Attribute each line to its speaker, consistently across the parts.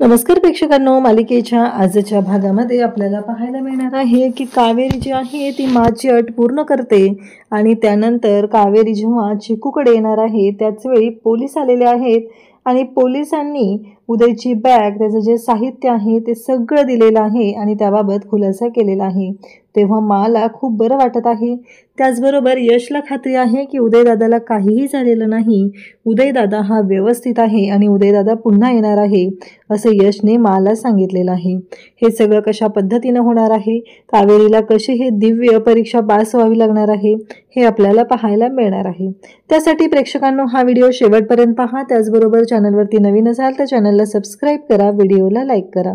Speaker 1: नमस्कार प्रेक्षकांनो, मालिकेच्या आजच्या भागामध्ये आपल्याला पाहायला मिळणार आहे की कावेरी जी आहे ती माची अट पूर्ण करते आणि त्यानंतर कावेरी जेव्हा चिकूकडे येणार आहे त्याच वेळी पोलीस आलेले आहेत आणि पोलिसांनी उदयची बॅग, त्याचं जे साहित्य आहे ते सगळं दिलेलं आहे आणि त्याबाबत खुलासा केलेला आहे। तेव्हा मला खूप बरं वाटत आहे। त्याचबरोबर यशला खात्री आहे की उदयदादाला काहीही झालेलं नाही, उदयदादा हा व्यवस्थित आहे आणि उदयदादा पुन्हा येणार आहे असं यशने मला सांगितलेलं आहे। हे सगळं कशा पद्धतीने होणार आहे, कावेरीला कशी हे दिव्य परीक्षा पास व्हावी लागणार आहे हे आपल्याला पाहायला मिळणार आहे। त्यासाठी प्रेक्षकांनो हा व्हिडिओ शेवटपर्यंत पहा। त्याचबरोबर चॅनलवरती नवीन असाल तर चॅनलला सबस्क्राइब करा, व्हिडिओला लाईक करा।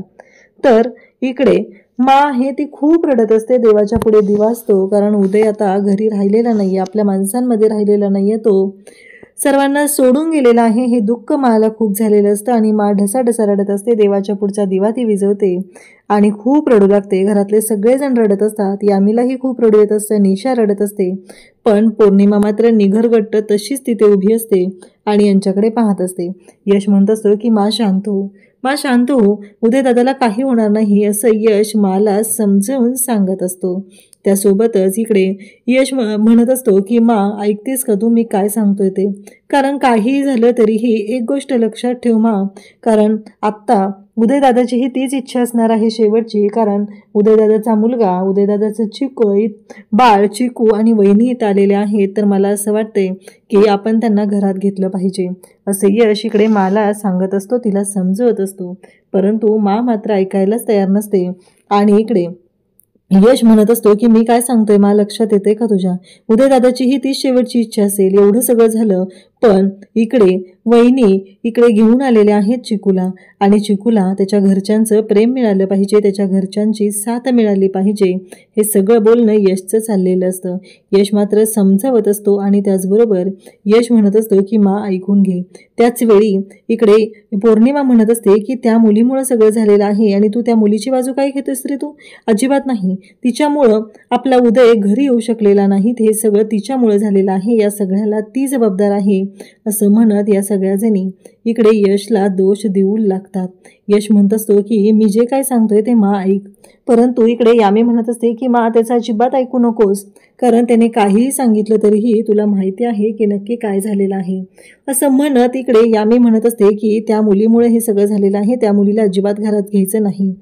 Speaker 1: तर इकडे मा आहे ती खूप रडत असते, देवाच्या पुढे दिवा असतो, कारण उदय आता घरी राहिलेला नाही, आपल्या माणसांमध्ये राहिलेला नाहीये, तो सर्वांना सोडून गेलेला आहे। हे दुःख माला खूप झालेलं असतं आणि मा ढसाढसा रडत असते। देवाच्या पुढचा दिवा ती विझवते आणि खूप रडू लागते। घरातले सगळेजण रडत असतात, यामिलाही खूप रडू येत असते, निशा रडत असते, पण पौर्णिमा मात्र निघरगट्ट तशीच तिथे उभी असते आणि यांच्याकडे पाहत असते। यश म्हणत असतो की मा शांत हो, मा शांत हो, उदयदादाला काही होणार नाही असं यश मला समजावून सांगत असतो। त्यासोबतच इकडे यश म्हणत असतो की मा ऐकतेस का तू मी काय सांगतोय ते, कारण काहीही झालं तरीही एक गोष्ट लक्षात ठेव मा, कारण आत्ता उदयदादाची ही तीच इच्छा असणार आहे शेवटची, कारण उदयदादाचा मुलगा, उदयदादाचं बाळ चिकू आणि वहिनी इथं आलेले आहेत, तर मला असं वाटतंय की आपण त्यांना घरात घेतलं पाहिजे असं यश इकडे मला सांगत असतो, तिला समजवत असतो, परंतु मा मात्र ऐकायलाच तयार नसते। आणि इकडे यश म्हणत असतो की मी काय सांगतोय मा, लक्षात येते का तुझ्या, उदयदादाची ही तीच शेवटची इच्छा असेल, एवढं सगळं झालं पण इकडे वहिनी इकडे घेऊन आलेले आहेत चिकूला आणि चिकूला त्याच्या घरच्यांचं प्रेम मिळालं पाहिजे, त्याच्या घरच्यांची साथ मिळाली पाहिजे, हे सगळं बोलणं यशचं चाललेलं असतं। यश मात्र समजावत असतो आणि त्याचबरोबर यश म्हणत असतो की मा ऐकून घे। त्याच वेळी इकडे पौर्णिमा म्हणत असते की त्या मुलीमुळे सगळं झालेलं आहे आणि तू त्या मुलीची बाजू काय घेतोस रे तू, अजिबात नाही, तिच्यामुळं आपला उदय घरी येऊ शकलेला नाही, हे सगळं तिच्यामुळे झालेलं आहे, या सगळ्याला ती जबाबदार आहे असं म्हणत या सगळ्या जणी इकडे यशला दोष देऊ लागतात। यश म्हणत असतो की मी जे काय सांगतोय ते मा ऐक, परंतु इकडे यामी म्हणत असते की मा त्याचं अजिबात ऐकू नकोस, कारण त्याने काहीही सांगितलं तरीही तुला माहिती आहे की नक्की काय झालेलं आहे असं म्हणत इकडे यामी म्हणत असते की त्या मुलीमुळे हे सगळं झालेलं आहे, त्या मुलीला अजिबात घरात घ्यायचं नाही।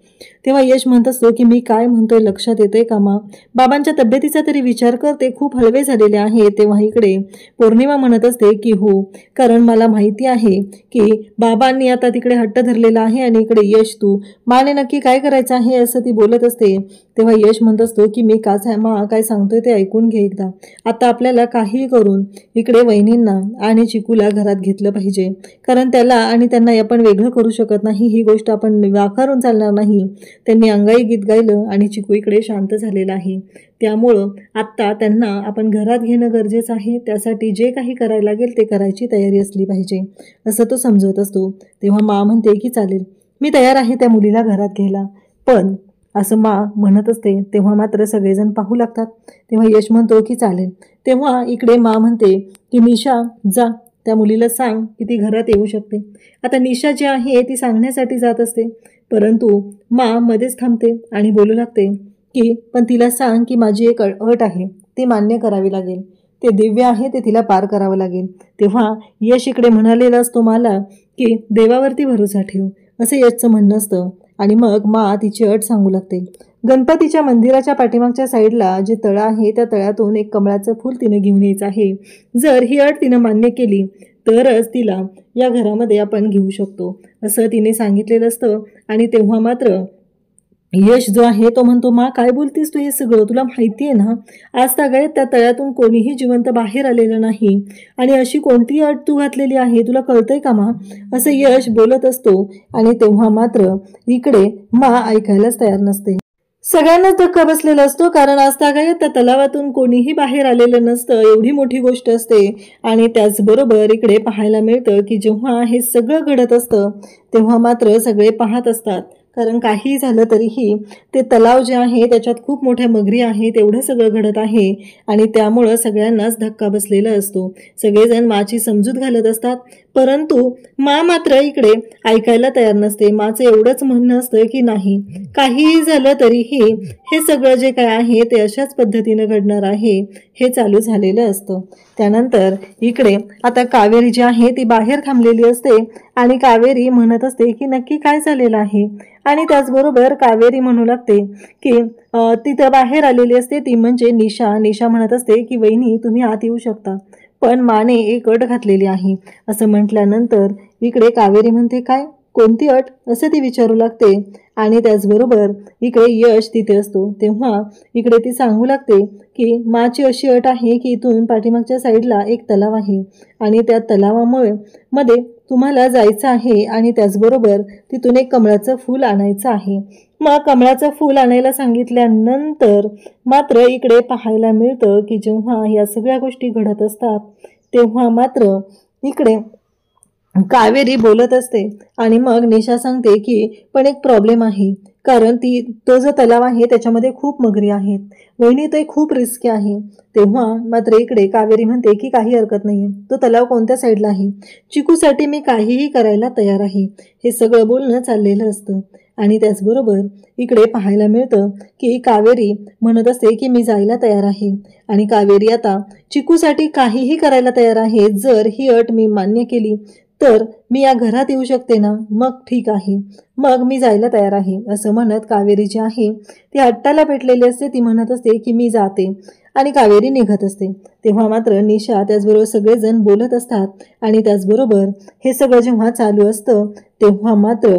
Speaker 1: तेव्हा यश म्हणत असतो की मी काय म्हणतोय लक्षात येतंय का मा, बाबांच्या तब्येतीचा तरी विचार कर, ते खूप हळवे झालेले आहे। तेव्हा इकडे पौर्णिमा म्हणत असते की हो, कारण मला माहिती आहे की बाबांनी आता तिकडे हट्ट धरलेला आहे आणि इकडे यश तू माने नक्की काय करायचं आहे असं ती बोलत असते। तेव्हा यश म्हणत असतो की मी मा काय सांगतोय ते ऐकून घे एकदा, आता आपल्याला काही करून इकडे वहिनींना आणि चिकूला घरात घेतलं पाहिजे, कारण त्याला आणि त्यांना आपण वेगळं करू शकत नाही, ही गोष्ट आपण वाकारून चालणार नाही। त्यांनी अंगाई गीत गायलं आणि चिकू इकडे शांत झालेला आहे, त्यामुळं आत्ता त्यांना आपण घरात घेणं गरजेचं आहे, त्यासाठी जे काही करायला लागेल ते करायची तयारी असली पाहिजे असं तो समजवत असतो। तेव्हा मा म्हणते की चालेल, मी तयार आहे त्या मुलीला घरात घ्यायला, पण असं मा म्हणत असते। तेव्हा मात्र सगळेजण पाहू लागतात, तेव्हा यश म्हणतो की चालेल। तेव्हा इकडे मा म्हणते की निशा जा त्या मुलीला सांग की ती घरात येऊ शकते। आता निशा जी आहे ती सांगण्यासाठी जात असते, परंतु मा मध्येच थांबते आणि बोलू लागते की पण तिला सांग की माझी एक अट आहे, ती मान्य करावी लागेल, ते दिव्य आहे ते तिला पार करावं लागेल। तेव्हा यश इकडे म्हणालेला असतो मला की देवावरती भरोसा ठेव असं यशचं म्हणणं असतं आणि मग मा तिची अट सांगू लागते। गणपतीच्या मंदिराच्या पाठीमागच्या साईडला जे तळं आहे त्या तळ्यातून एक कमळाचं फूल तिने घेऊन यायचं आहे, जर ही अट तिनं मान्य केली तरच तिला या घरामध्ये आपण घेऊ शकतो असं तिने सांगितलेलं असतं। आणि तेव्हा मात्र यश जो आहे तो म्हणतो मा काय बोलतीस तू, हे सगळं तुला माहिती आहे ना, आज तागायत त्या तळ्यातून कोणीही जिवंत बाहेर आलेलं नाही आणि अशी कोणती अट तू घातलेली आहे, तुला कळतंय का मा, असं यश बोलत असतो। आणि तेव्हा मात्र इकडे मा ऐकायलाच तयार नसते, सगळ्यांनाच धक्का बसलेला असतो, कारण आज तागायत त्या तलावातून कोणीही बाहेर आलेलं नसतं, एवढी मोठी गोष्ट असते। आणि त्याचबरोबर इकडे पाहायला मिळतं की जेव्हा हे सगळं घडत असतं तेव्हा मात्र सगळे पाहत असतात, कारण काही झालं तरीही ते तलाव जे आहे त्याच्यात खूप मोठ्या मगरी आहेत, एवढं सगळं घडत आहे आणि त्यामुळं सगळ्यांनाच धक्का बसलेला असतो। सगळेजण माची समजूत घालत असतात, परंतु मा मात्र इकडे ऐकायला तयार नसते. माचं एवढंच म्हणणं असतं की नाही, काहीही झालं तरीही हे सगळं जे काय आहे ते अशाच पद्धतीनं घडणार आहे हे चालू झालेलं असतं. त्यानंतर इकडे आता कावेरी जी आहे ती बाहेर थांबलेली असते आणि कावेरी म्हणत असते की नक्की काय झालेलं आहे. आणि त्याचबरोबर कावेरी म्हणू लागते की तिथं बाहेर आलेली असते ती म्हणजे निशा. निशा म्हणत असते की वहिनी तुम्ही आत येऊ शकता, पण माने एक अट घातलेली आहे. असं म्हटल्यानंतर इकडे कावेरी म्हणते काय, कोणती अट असं ती विचारू लागते. आणि त्याचबरोबर इकडे यश तिथे असतो. तेव्हा इकडे ती सांगू लागते की माची अशी अट आहे की इथून पाठीमागच्या साईडला एक तलाव आहे आणि त्या तलावामुळे मध्ये तुम्हाला जायचं आहे आणि त्याचबरोबर तिथून एक कमळाचं फूल आणायचं आहे. मग कमळाचं फूल आणायला सांगितल्यानंतर मात्र इकडे पाहायला मिळतं की जेव्हा या सगळ्या गोष्टी घडत असतात तेव्हा मात्र इकडे कावेरी बोलत असते आणि मग निशा सांगते की पण एक प्रॉब्लेम आहे, कारण तो जो तलाव आहे त्याच्यामध्ये खूप मगरी आहेत वहिनी, ते खूप रिस्की आहे. तेव्हा मात्र इकडे कावेरी म्हणते की काही हरकत नाहीये, तो तलाव कोणत्या साईडला आहे, चिकूसाठी मी काहीही करायला तयार आहे. हे सगळं बोलणं चाललेलं असतं. आणि त्याचबरोबर इकडे पाहायला मिळतं की कावेरी म्हणत असते की मी जायला तयार आहे आणि कावेरी आता चिकूसाठी काहीही करायला तयार आहे. जर ही अट मी मान्य केली तर मी या घरात येऊ शकते ना, मग ठीक आहे, मग मी जायला तयार आहे. असं म्हणत कावेरी जी आहे ती हट्टाला पेटलेली असते. ती म्हणत असते की मी जाते आणि कावेरी निघत असते. तेव्हा मात्र निशा त्याचबरोबर सगळेजण बोलत असतात आणि त्याचबरोबर हे सगळं जेव्हा चालू असतं तेव्हा मात्र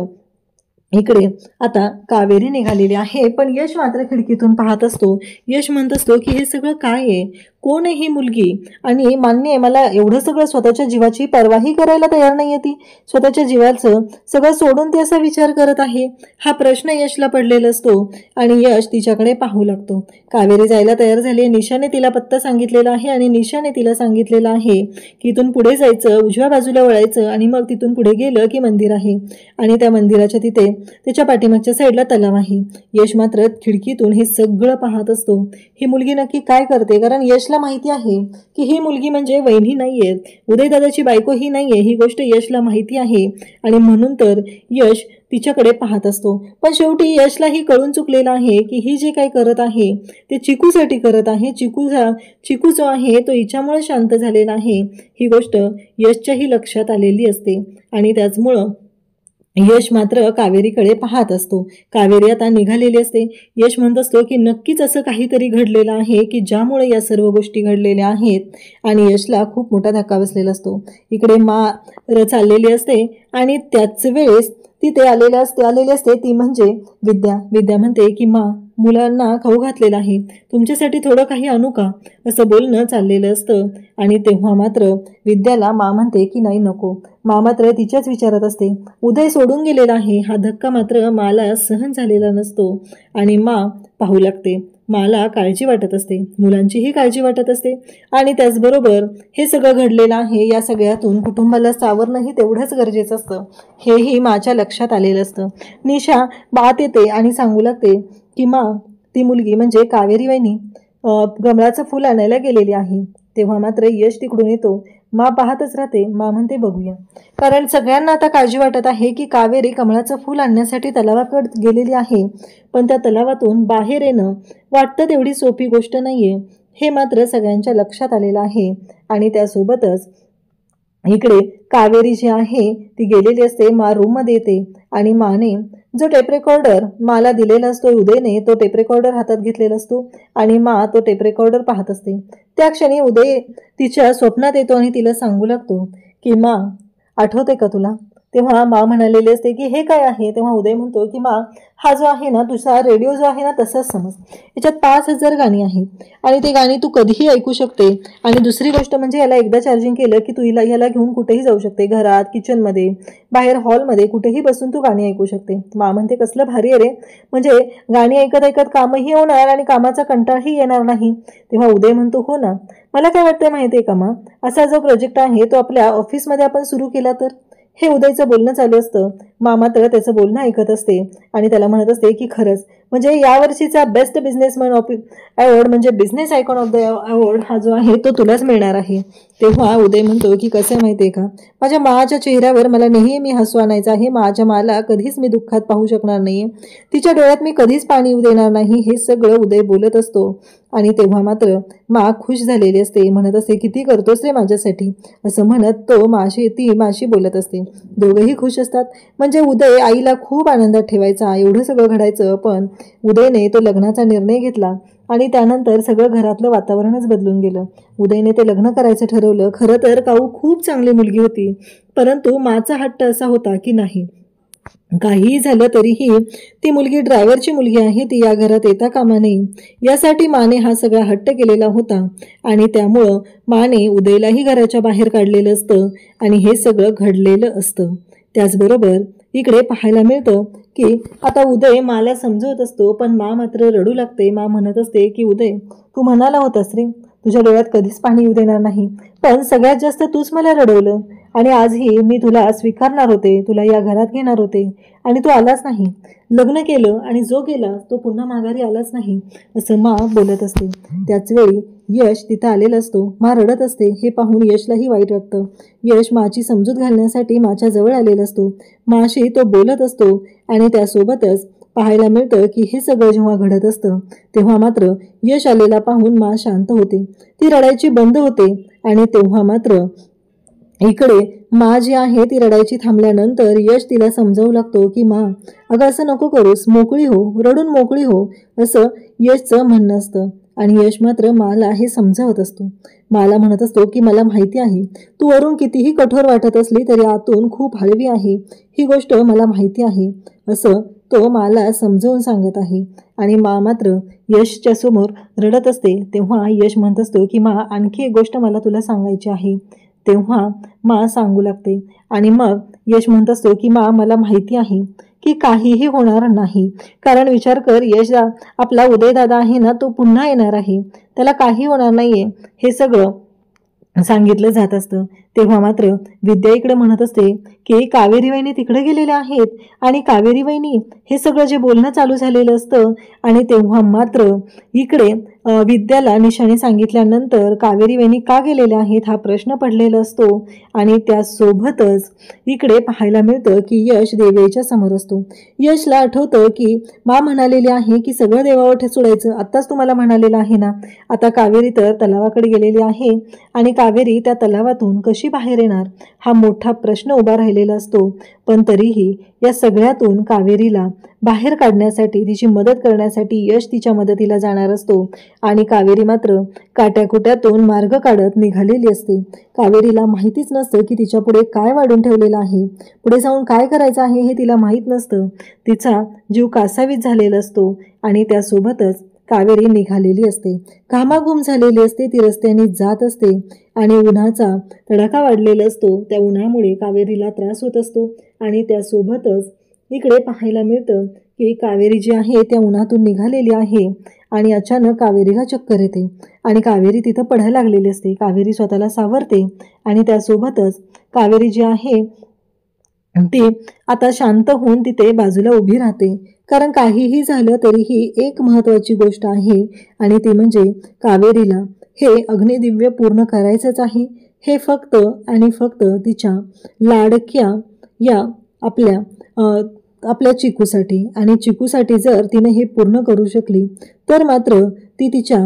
Speaker 1: इकडे आता कावेरी निघालेली आहे. पण यश मात्र खिडकीतून पाहत असतो. यश म्हणत असतो की हे सगळं काय आहे, कोण आहे ही मुलगी, आणि मान्य आहे मला एवढं सगळं स्वतःच्या जीवाची पर्वाही करायला तयार नाहीये, ती स्वतःच्या जीवाचं सगळं सोडून ती असा विचार करत आहे. हा प्रश्न यशला पडलेला असतो आणि यश तिच्याकडे पाहू लागतो. कावेरी जायला तयार झाली. निशाने तिला पत्ता सांगितलेला आहे आणि निशाने तिला सांगितलेलं आहे की इथून पुढे जायचं, उजव्या बाजूला वळायचं आणि मग तिथून पुढे गेलं की मंदिर आहे आणि त्या मंदिराच्या तिथे त्याच्या पाठीमागच्या साईडला तलाव आहे. यश मात्र खिडकीतून हे सगळं पाहत असतो. ही मुलगी नक्की काय करते, कारण यशला माहिती आहे की ही मुलगी म्हणजे वहिनी नाहीये, उदयदादाची बायको ही नाहीये, ही गोष्ट यशला माहिती आहे आणि म्हणून तर यश तिच्याकडे पाहत असतो. पण शेवटी यशलाही कळून चुकलेलं आहे की ही जे काही करत आहे ते चिकूसाठी करत आहे. चिकू जो आहे तो हिच्यामुळे शांत झालेला आहे ही गोष्ट यशच्याही लक्षात आलेली असते आणि त्याचमुळं यश मात्र कावेरीकडे पाहत असतो. कावेरी आता निघालेली असते. यश म्हणत असतो की नक्कीच असं काहीतरी घडलेलं आहे की ज्यामुळे या सर्व गोष्टी घडलेल्या आहेत आणि यशला खूप मोठा धक्का बसलेला असतो. इकडे चाललेली असते आणि त्याच वेळेस तिथे आलेली असते ती म्हणजे विद्या म्हणते की मुलांना खाऊ घातलेला आहे, तुमच्यासाठी थोडं काही आणू का, असं बोलणं चाललेलं असतं. आणि तेव्हा मात्र विद्याला म्हणते की नाही नको. मात्र तिच्याच विचारात असते. उदय सोडून गेलेला आहे, हा धक्का मात्र मला सहन झालेला नसतो आणि पाहू लागते. मला काळजी वाटत असते, मुलांचीही काळजी वाटत असते आणि त्याचबरोबर हे सगळं घडलेलं आहे या सगळ्यातून कुटुंबाला सावरणंही तेवढंच गरजेचं असतं हेही माझ्या लक्षात आलेलं असतं. निशा बात येते आणि सांगू लागते की ती मुलगी म्हणजे कावेरी वहिनी कमळाचं फूल आणायला गेलेली आहे. तेव्हा मात्र यश तिकडून येतो. पाहतच राहते. म्हणते बघूया, कारण सगळ्यांना आता काळजी वाटत आहे की कावेरी कमळाचं फूल आणण्यासाठी तलावाकडे गेलेली आहे, पण त्या तलावातून बाहेर येणं वाटतं तेवढी सोपी गोष्ट नाहीये हे मात्र सगळ्यांच्या लक्षात आलेलं आहे. आणि त्यासोबतच इकडे कावेरी जी आहे ती गेलेली असते. रूममध्ये येते आणि माने जो टेप रेकॉर्डर मला दिलेला असतो उदयने, तो टेप रेकॉर्डर हातात घेतलेला असतो आणि तो टेप रेकॉर्डर पाहत असते. त्या क्षणी उदय तिच्या स्वप्नात येतो आणि तिला सांगू लागतो की आठवते का तुला. तेव्हा म्हणालेली असते की हे काय आहे. तेव्हा उदय म्हणतो की हा जो आहे ना तुझा रेडिओ जो आहे ना तसंच समज, याच्यात 5000 गाणी आहेत आणि ते गाणी तू कधीही ऐकू शकते. आणि दुसरी गोष्ट म्हणजे याला एकदा चार्जिंग केलं की तू याला घेऊन कुठेही जाऊ शकते, घरात, किचनमध्ये, बाहेर हॉलमध्ये कुठेही बसून तू गाणी ऐकू शकते. म्हणते कसलं भारी आहे रे, म्हणजे गाणी ऐकत ऐकत कामही होणार आणि कामाचा कंटाळही येणार नाही. तेव्हा उदय म्हणतो हो ना, मला काय वाटतंय माहितीये का असा जो प्रोजेक्ट आहे तो आपल्या ऑफिसमध्ये आपण सुरू केला तर. हे उदयचं बोलणं चालू असतं. मा मात्र त्याचं बोलणं ऐकत असते आणि त्याला म्हणत असते की खरंच म्हणजे यावर्षीचा बेस्ट बिझनेसमॅन ऑफ अवॉर्ड म्हणजे business icon of the award हा जो आहे तो तुलाच मिळणार आहे. तेव्हा उदय म्हणतो की कसं आहे माहिती आहे का, माझ्या माच्या चेहऱ्यावर मला नेहमी हसू आणायचं आहे. माझ्या माला कधीच मी दुःखात पाहू शकणार नाही, तिच्या डोळ्यात मी कधीच पाणी येऊ देणार नाही, हे सगळं उदय बोलत असतो. आणि तेव्हा मात्र मा खुश झालेली असते, म्हणत असते किती करतोस रे माझ्यासाठी, असं म्हणत ती माशी बोलत असते. दोघंही खुश असतात. म्हणजे उदय आईला खूप आनंदात ठेवायचा, एवढं सगळं घडायचं. पण उदयने तो लग्नाचा निर्णय घेतला आणि त्यानंतर सगळं घरातलं वातावरणच बदलून गेलं. उदयने ते लग्न करायचं ठरवलं. खरं तर काऊ खूप चांगली मुलगी होती, परंतु माचा हट्ट असा होता की नाही, काहीही झालं तरीही ती मुलगी ड्रायव्हरची मुलगी आहे, ती या घरात येता कामा नये, यासाठी माने हा सगळा हट्ट केलेला होता. आणि त्यामुळं माने उदयलाही घराच्या बाहेर काढलेलं असतं आणि हे सगळं घडलेलं असतं. त्याचबरोबर इकडे पाहायला मिळतं की आता उदय माला समजवत असतो, पण मा मात्र रडू लागते. मा म्हणत असते की उदय, तू म्हणाला होतास रे तुझ्या डोळ्यात कधीच पाणी येऊ देणार नाही, पण सगळ्यात जास्त तूच मला रडवलं. आणि आजही मी तुला स्वीकारणार होते, तुला या घरात घेणार होते, आणि तू आलाच नाही. लग्न केलं आणि जो गेला तो पुन्हा माघारी आलाच नाही, असं मा बोलत असते. त्याचवेळी यश तिथं आलेला असतो. मा रडत असते. हे पाहून यशलाही वाईट वाटतं. यश माची समजूत घालण्यासाठी माच्या जवळ आलेला असतो. माशी तो बोलत असतो आणि त्यासोबतच पाहायला मिळतं की हे सगळं जेव्हा घडत असतं तेव्हा मात्र यश आलेला पाहून मा शांत होते, ती रडायची बंद होते. आणि तेव्हा मात्र इकडे मा जी आहे ती रडायची थांबल्यानंतर यश तिला समजावू लागतो की मा, अगं असं नको करूस, मोकळी हो, रडून मोकळी हो, असं यशचं म्हणणं असतं. आणि यश मात्र माला हे समजावत असतो. माला म्हणत असतो की मला माहिती आहे, तू वरून कितीही कठोर वाटत असली तरी आतून खूप हळवी आहे, ही गोष्ट मला माहिती आहे, असं तो माला समजावून सांगत आहे. आणि मा मात्र यशच्या समोर रडत असते. तेव्हा यश म्हणत असतो की मा, आणखी एक गोष्ट मला तुला सांगायची आहे. तेव्हा मा सांगू लागते. आणि मग यश म्हणत असतो की मा, मला माहिती आहे की काहीही होणार नाही, कारण विचार कर, यश आपला उदयदादा आहे ना, तो पुन्हा येणार आहे, त्याला काही होणार नाहीये, हे सगळं सांगितलं जात असतं. तेव्हा मात्र विद्या इकडे म्हणत असते की कावेरी वहिनी तिकडे गेलेल्या आहेत, आणि कावेरी वहिनी हे सगळं जे बोलणं चालू झालेलं असतं. आणि तेव्हा मात्र इकडे विद्याला निशाणे सांगितल्यानंतर कावेरी वहिनी का गेलेल्या आहेत हा प्रश्न पडलेला असतो. आणि त्यासोबतच इकडे पाहायला मिळतं की यश देवीच्या समोर असतो. यशला आठवतं की मा म्हणालेली आहे की सगळं देवावर सोडायचं, आत्ताच तुम्हाला म्हणालेलं आहे ना. आता कावेरी तर तलावाकडे गेलेली आहे, आणि कावेरी त्या तलावातून कशी बाहेर येणार हा मोठा प्रश्न उभा राहिलेला असतो. पण तरीही या सगळ्यातून कावेरीला बाहेर काढण्यासाठी, तिची मदत करण्यासाठी यश तिच्या मदतीला जाणार असतो. आणि कावेरी मात्र काट्याकुट्यातून मार्ग काढत निघालेली असते. कावेरीला माहितीच नसतं की तिच्या पुढे काय वाढून ठेवलेलं आहे, पुढे जाऊन काय करायचं आहे हे तिला माहीत नसतं. तिचा जीव कासावीस झालेला असतो. आणि त्यासोबतच कावेरी निघालेली असते, घामाघूम झालेली असते, ती रस्त्याने जात असते. आणि उन्हाचा तडाखा वाढलेला असतो. त्या उन्हामुळे कावेरीला त्रास होत असतो. आणि त्यासोबतच इकडे पाहायला मिळतं की कावेरी जी आहे त्या उन्हातून निघालेली आहे, आणि अचानक कावेरीला चक्कर येते आणि कावेरी तिथं पडायला लागलेली असते. कावेरी स्वतःला सावरते आणि त्यासोबतच कावेरी जी आहे ती आता शांत होऊन तिथे बाजूला उभी राहते. कारण काहीही झालं तरीही एक महत्त्वाची गोष्ट आहे, आणि ती म्हणजे कावेरीला हे अग्निदिव्य पूर्ण करायचंच आहे. हे फक्त आणि फक्त तिच्या लाडक्या या आपल्या चिकूसाठी, आणि चिकूसाठी जर तिने हे पूर्ण करू शकली तर मात्र ती तिच्या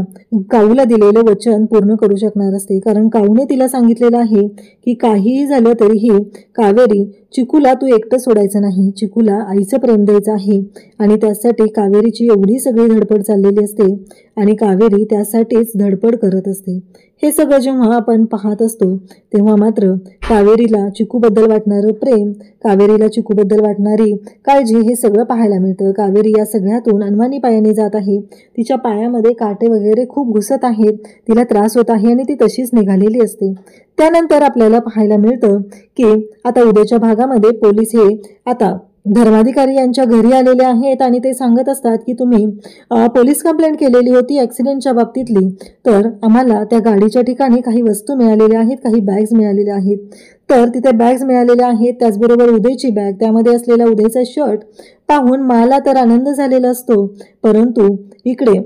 Speaker 1: काऊला दिलेलं वचन पूर्ण करू शकणार असते. कारण काऊने तिला सांगितलेलं आहे की काहीही झालं तरीही कावेरी, चिकूला तू एकटं सोडायचं नाही, चिकूला आईचं प्रेम द्यायचं आहे. आणि त्यासाठी कावेरीची एवढी सगळी धडपड चाललेली असते, आणि कावेरी त्यासाठीच धडपड करत असते. हे सगळं जेव्हा आपण पाहत असतो तेव्हा मात्र कावेरीला चिकूबद्दल वाटणारं प्रेम, कावेरीला चिकूबद्दल वाटणारी काळजी, हे सगळं पाहायला मिळतं. कावेरी या सगळ्यातून अनवाणी पायाने जात आहे. तिच्या पायामध्ये काटे वगैरे खूप घुसत आहेत, तिला त्रास होत आहे, आणि ती तशीच निघालेली असते. त्यानंतर आपल्याला पाहायला मिळतं की आता उद्याच्या भागामध्ये पोलीस हे आता धर्माधिकारी यांच्या घरी आलेले आहेत आणि ते सांगत असतात की तुम्ही पोलीस कंप्लेंट केलेली होती ॲक्सिडेंटच्या बाबतीतली, तर आम्हाला त्या गाडीच्या ठिकाणी काही वस्तू मिळालेल्या आहेत, काही बॅग्स मिळालेल्या आहेत. तर तिथे बॅग्स मिळालेल्या आहेत, त्याचबरोबर उदयची बॅग, त्यामध्ये असलेला उदयचा शर्ट पाहून मला तर आनंद झालेला असतो, परंतु इकडे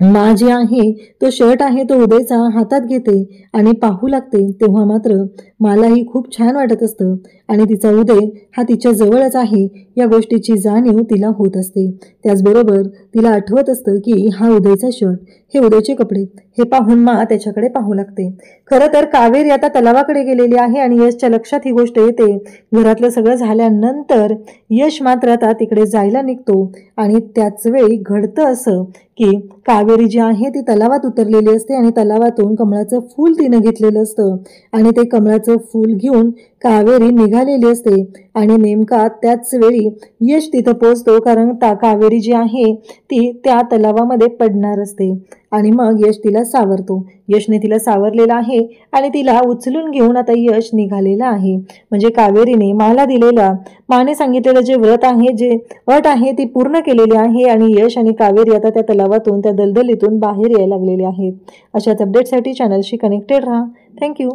Speaker 1: मा जी आहे तो शर्ट आहे तो उदयचा हातात घेते आणि पाहू लागते, तेव्हा मात्र मलाही खूप छान वाटत असतं आणि तिचा उदय हा तिच्या जवळच आहे या गोष्टीची जाणीव तिला होत असते. त्याचबरोबर तिला आठवत असतं की हा उदयचा शर्ट, हे उदयचे कपडे, हे पाहून मा त्याच्याकडे पाहू लागते. खरं तर कावेरी आता तलावाकडे गेलेली आहे आणि यशच्या लक्षात ही गोष्ट येते. घरातलं सगळं झाल्यानंतर यश मात्र आता तिकडे जायला निघतो आणि त्याच वेळी घडतं असं की कावेरी जी आहे ती तलावात उतरलेली असते आणि तलावातून कमळाचं फूल तिनं घेतलेलं असतं आणि ते कमळाचं फूल घेऊन कावेरी निघालेली असते आणि नेमका त्याच वेळी यश तिथं पोहोचतो, कारण कावेरी जी आहे ती त्या तलावामध्ये पडणार असते आणि मग यश तिला सावरतो. यशने तिला सावरलेला आहे आणि तिला उचलून घेऊन आता यश निघालेला आहे. म्हणजे कावेरीने माने सांगितलेलं जे व्रत आहे, जे अट आहे ती पूर्ण केलेली आहे आणि यश आणि कावेरी आता त्या तलावातून, त्या दलदलीतून बाहेर यायला लागलेले आहेत. अशाच अपडेटसाठी चॅनलशी कनेक्टेड राहा. थँक्यू.